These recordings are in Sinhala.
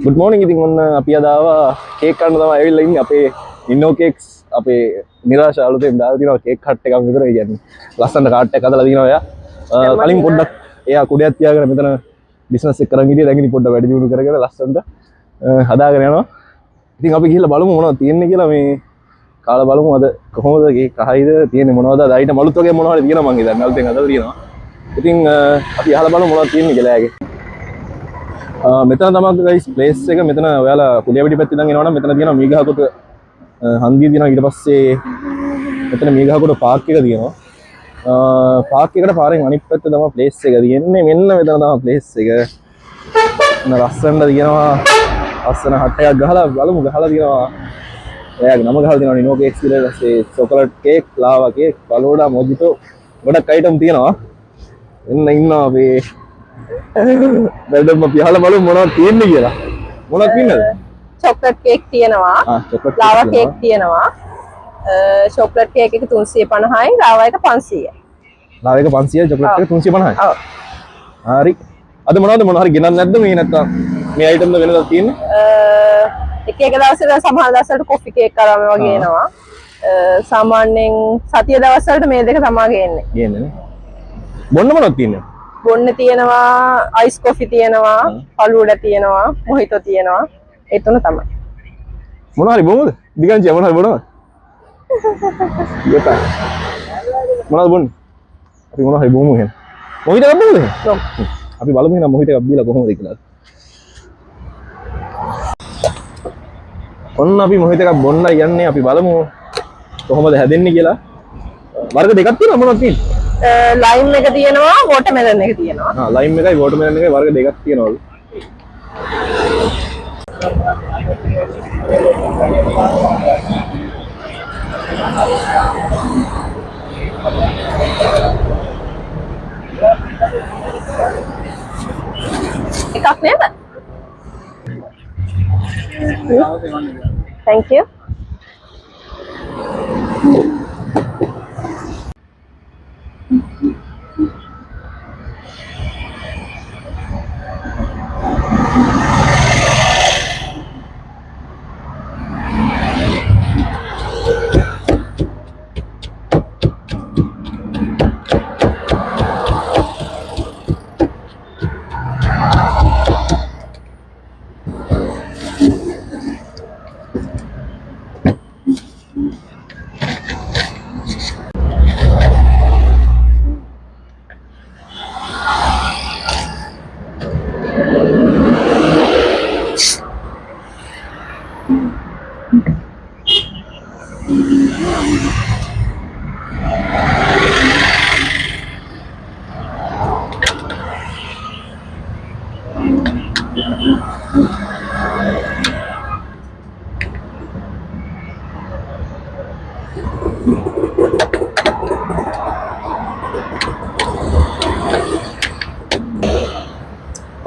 good morning ඉතින් ඔන්න අපි අද ආවා කේක් කන්න තමයි ඇවිල්ලා ඉන්නේ අපේ ඉන්නෝ කේක්ස් අපේ නිරාශ අලුතෙන් දාලා තියෙනවා කේක් කට් එකක් විතර කියන්නේ ලස්සන කාට් එකක් හදලා දිනවා එයා කලින් පොඩ්ඩක් එයා කුඩයක් තියාගෙන මෙතන බිස්නස් එක කරන් හිටියේ දැන් ඉතින් පොඩ්ඩක් වැඩි දියුණු කරගෙන ලස්සනට හදාගෙන යනවා ඉතින් අපි ගිහලා බලමු මොනවද තියෙන්නේ කියලා මේ කාලා බලමු අද කොහොමද කේක් අහයිද තියෙන්නේ මොනවද අද අයිටම් අලුත් වගේ මොනවද තියෙනවා මං හිතන්නේ අලුතෙන් හදලා තියෙනවා ඉතින් අපි අහලා බලමු මොනවද තියෙන්නේ කියලා එයාගේ මෙතන තමයි ගයිස් ප්ලේස් එක මෙතන ඔයාලා කුඩියපිටි පැත්තේ ඉඳන් එනවනම් මෙතන තියෙනවා මීගහකොට හන්දිය තියෙනවා ඊට පස්සේ මෙතන මීගහකොට පාර්ක් එක තියෙනවා පාර්ක් එකට පාරෙන් අනිත් පැත්තේ තමයි ප්ලේස් එක තියෙන්නේ මෙන්න මෙතන තමයි ප්ලේස් එක ලස්සනට තියෙනවා ලස්සන හට් එකක් ගහලා බලමු ගහලා තියෙනවා එයාගේ නම ගහලා තියෙනවා නිනෝ කේක්ස් කියලා ඊට පස්සේ චොකලට් කේක් ලාවා කේක් පලෝඩා මොජිටෝ ගොඩක් අයිටම් තියෙනවා එන්න ඉන්නවා අපි මැඩම් අපි අහලා බලමු මොනවද තියෙන්නේ කියලා. මොනවද තියෙනවද? චොක්ලට් කේක් තියෙනවා. ලාවා කේක් තියෙනවා. චොක්ලට් කේක් එක 350යි, ලාවා එක 500යි. ලාවා එක 500යි, චොක්ලට් එක 350යි. ඔව්. හරි. අද මොනවද හරි ගෙනත් නැද්ද මේ නැත්තම් මේ අයිටම් ද වෙනදා තියෙන්නේ? එක එක දවසට සමහර දවස්වලට කොෆි කේක් කරාම වගේ එනවා. සාමාන්‍යයෙන් සතිය දවස්වලට මේ දෙක තමයි ගේන්නේ. ගේන්නේ නේ. බොන්න මොනවද තියෙන්නේ? බොන්න තියෙනවා අයිස් කොෆි තියෙනවා පළුවඩ තියෙනවා මොහිතෝ තියෙනවා ඒ තුන තමයි මොනවා හරි බොමුද දිගංචිය මොනවා හරි බොනවද යතා මොනවද බොන්නේ අපි මොනවා හරි බොමු එහෙනම් මොහිත එකක් බොමුද අපි බලමු එහෙනම් මොහිත එකක් බීලා කොහොමද කියලා ඔන්න අපි මොහිත එකක් බොන්නයි යන්නේ අපි බලමු කොහොමද හැදෙන්නේ කියලා වර්ග දෙකක් තියෙනවා මොනවද තියෙන්නේ ලයිම් එක තියෙනවා වෝටර්මෙලන් එක තියෙනවා. ලයිම් එකයි වෝටර්මෙලන් එකයි වර්ග දෙකක් තියෙනවලු. එකක් නේද? Thank you.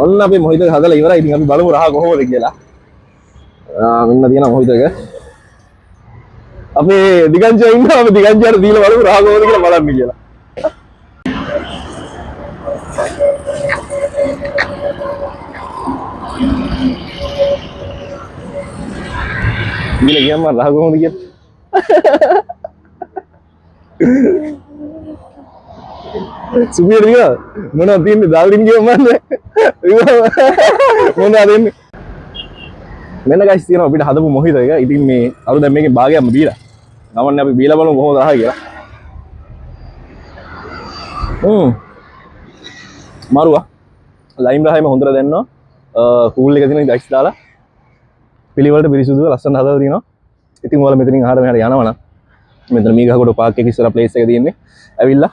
ඔන්න අපි මොහිත එක හදලා ඉවරයි. ඉතින් අපි බලමු රහ කොහොමද කියලා. මෙන්න තියෙනවා මොහිත එක. අපේ දිගංජය ඉන්නවා අපි දිගංජයට දීලා බලමු රහ කොහොමද කියලා බලන්න කියලා. ගිහලා ගියම රහ කොහොමද කියලා. සුපිරිය දියා මොනවද තියන්නේ දාල්දින් ගියම මන්නේ මොනවද දෙන්නේ මෙන්න ගයිස් තියෙනවා අපිට හදපු මොහිත එක. ඉතින් මේ අර දැන් මේකේ භාගයක්ම බීලා. ගමන්නේ අපි බීලා බලමු කොහොමද රහ කියලා. මාරුවා ලයිම් රහයිම හොඳට දැන්නවා. කූල් එක තියෙන ගයිස් දාලා පිළිවෙලට පිරිසුදුව ලස්සන හදලා තියෙනවා. ඉතින් ඔයාලා මෙතනින් ආහාර මෙහාට යනවනම් මෙතන මීගහකොට පාක් එක ඉස්සර ප්ලේස් එක තියෙන්නේ. ඇවිල්ලා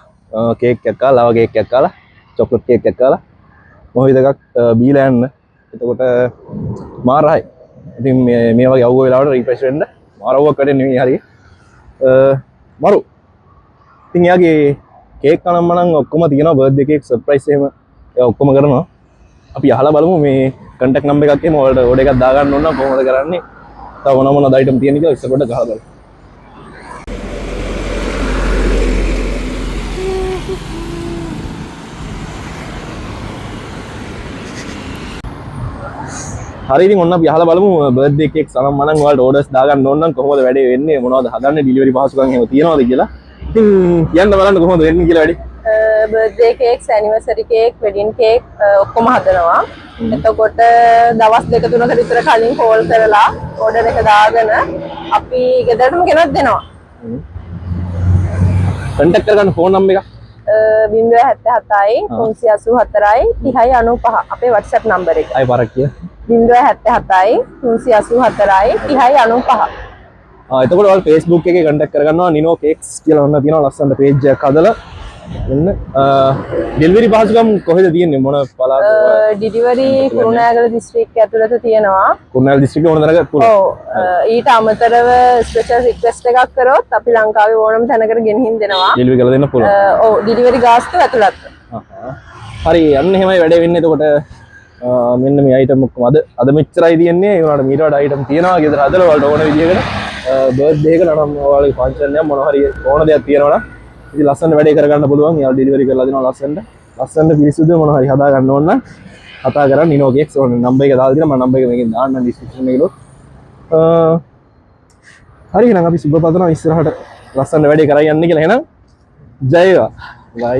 කේක් එකක් කාලා ලාවා කේක් එකක් කාලා චොක්ලට් කේක් එකක් කාලා මොහිත එකක් බීලා යන්න. එතකොට මාරයි. ඉතින් මේ වගේ අවුව වෙලාවට රිෆ්‍රෙෂ් වෙන්න මාරවුවක් වැඩේ නෙවෙයි හරිය. මරු. ඉතින් යාගේ කේක් කනම්ම නම් ඔක්කොම තියෙනවා බර්ත්ඩේ කේක් සර්ප්‍රයිස් එහෙම ඒවා ඔක්කොම කරනවා. අපි අහලා බලමු මේ කන්ටැක්ට් නම්බර් එකක් එහෙම ඔයාලට ඕඩර් එකක් දාගන්න ඕන නම් කොහොමද කරන්නේ? තව මොනවද අයිටම් තියෙන්නේ කියලා ඉස්සරහට ගහලා බලමු. හරි ඉතින් ඔන්න අපි අහලා බලමු බර්ත්ඩේ කේක් සනම් මනම් ඔයාලට ඕඩර්ස් දාගන්න ඕන නම් කොහොමද වැඩේ වෙන්නේ මොනවද හදන්නේ ඩිලිවරි පහසුකම් එහෙම තියනවද කියලා. ඉතින් කියන්න බලන්න කොහොමද වෙන්නේ කියලා වැඩි. Birthday cakes anniversary cake wedding cake ඔක්කොම හදනවා. එතකොට දවස් දෙක තුනකට විතර කලින් කෝල් කරලා ඕඩර් එක දාගෙන අපි ගෙදරටම ගෙනත් දෙනවා. කන්ටැක්ට් කරගන්න ෆෝන් නම්බර් එක 077යි 384යි 3095 අපේ WhatsApp නම්බර් එක. ආයි පාරක් කිය. 077යි 384යි 3095. එතකොට ඔයාලා Facebook එකේ කන්ටැක්ට් කරගන්නවා නිනෝ කේක්ස් කියලා ඔන්න තියෙනවා ලස්සන පේජ් එකක් හදලා එන්න ඩෙලිවරි පහසුකම් කොහෙද තියෙන්නේ මොන පළාත ඩිලිවරි කුරුණෑගල දිස්ත්‍රික්කය ඇතුළත තියෙනවා. කුරුණෑගල දිස්ත්‍රික්කේ ඕන තැනක පුළුවන්. ඔව් ඊට අමතරව ස්පෙෂල් රික්වෙස්ට් එකක් කරොත් අපි ලංකාවේ ඕනම තැනකට ගෙනihin දෙනවා. ඩෙලිවරි කරලා දෙන්න පුළුවන්. ඔව් ඩිලිවරි ගාස්තුව ඇතුළත්. හරි අන්න එහෙමයි වැඩේ වෙන්නේ. එතකොට මෙන්න මේ අයිටම් ඔක්කොම අද මෙච්චරයි තියෙන්නේ. ඒ වුණාට මීට වඩා අයිටම් තියෙනවා. ගෙදර හදලා ඔයාලට ඕන විදිහකට බර්ත්ඩේ එක නම් ඔයාලගේ ෆන්ක්ෂන් එක මොන හරි ඕන දෙයක් තියෙනවා නම් ඉතින් ලස්සන වැඩේ කරගන්න පුළුවන්. යාළුවා ඩෙලිවරි කරලා දෙනවා ලස්සනට පිරිසිදු මොන හරි හදා ගන්න ඕන නම් කතා කරන් නිනෝ කේක්ස් ඕන නම්බර් එක දාලා දෙනවා. මම නම්බර් එක මේකෙන් දාන්නම් ඩිස්ක්‍රිප්ෂන් එකේ. හරි එහෙනම් අපි සුබ පතනවා ඉස්සරහට ලස්සන වැඩේ කරා යන්න කියලා. එහෙනම් ජය වේවා. බයි.